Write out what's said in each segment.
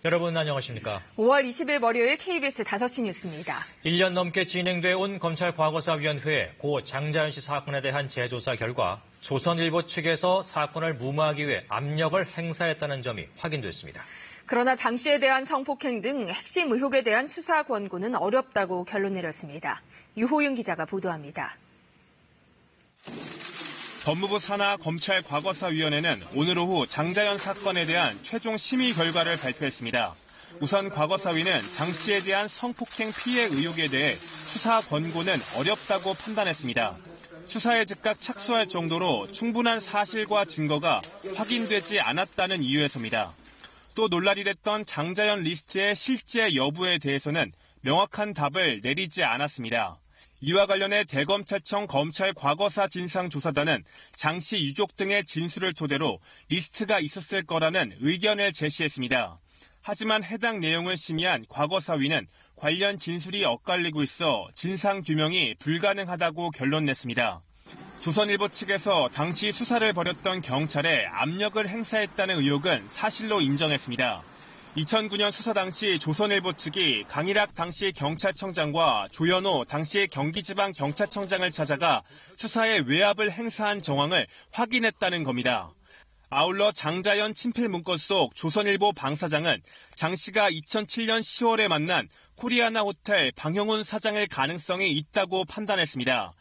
여러분 안녕하십니까? 5월 20일 월요일 KBS 5시 뉴스입니다. 1년 넘게 진행돼 온 검찰과거사위원회의 고 장자연 씨 사건에 대한 재조사 결과 조선일보 측에서 사건을 무마하기 위해 압력을 행사했다는 점이 확인됐습니다. 그러나 장 씨에 대한 성폭행 등 핵심 의혹에 대한 수사 권고는 어렵다고 결론 내렸습니다. 유호윤 기자가 보도합니다. 법무부 산하 검찰과거사위원회는 오늘 오후 장자연 사건에 대한 최종 심의 결과를 발표했습니다. 우선 과거사위는 장 씨에 대한 성폭행 피해 의혹에 대해 수사 권고는 어렵다고 판단했습니다. 수사에 즉각 착수할 정도로 충분한 사실과 증거가 확인되지 않았다는 이유에서입니다. 또 논란이 됐던 장자연 리스트의 실제 여부에 대해서는 명확한 답을 내리지 않았습니다. 이와 관련해 대검찰청 검찰과거사 진상조사단은 장 씨 유족 등의 진술을 토대로 리스트가 있었을 거라는 의견을 제시했습니다. 하지만 해당 내용을 심의한 과거사위는 관련 진술이 엇갈리고 있어 진상규명이 불가능하다고 결론 냈습니다. 조선일보 측에서 당시 수사를 벌였던 경찰에 압력을 행사했다는 의혹은 사실로 인정했습니다. 2009년 수사 당시 조선일보 측이 강일학 당시 경찰청장과 조현호 당시 경기지방경찰청장을 찾아가 수사에 외압을 행사한 정황을 확인했다는 겁니다. 아울러 장자연 친필 문건 속 조선일보 방사장은 장 씨가 2007년 10월에 만난 코리아나 호텔 방형훈 사장일 가능성이 있다고 판단했습니다.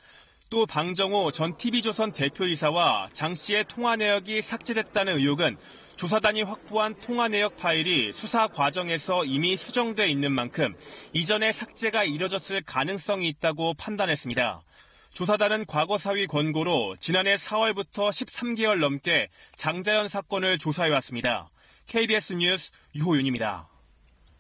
또 방정호 전 TV조선 대표이사와 장 씨의 통화 내역이 삭제됐다는 의혹은 조사단이 확보한 통화 내역 파일이 수사 과정에서 이미 수정돼 있는 만큼 이전에 삭제가 이뤄졌을 가능성이 있다고 판단했습니다. 조사단은 과거사위 권고로 지난해 4월부터 13개월 넘게 장자연 사건을 조사해왔습니다. KBS 뉴스 유호윤입니다.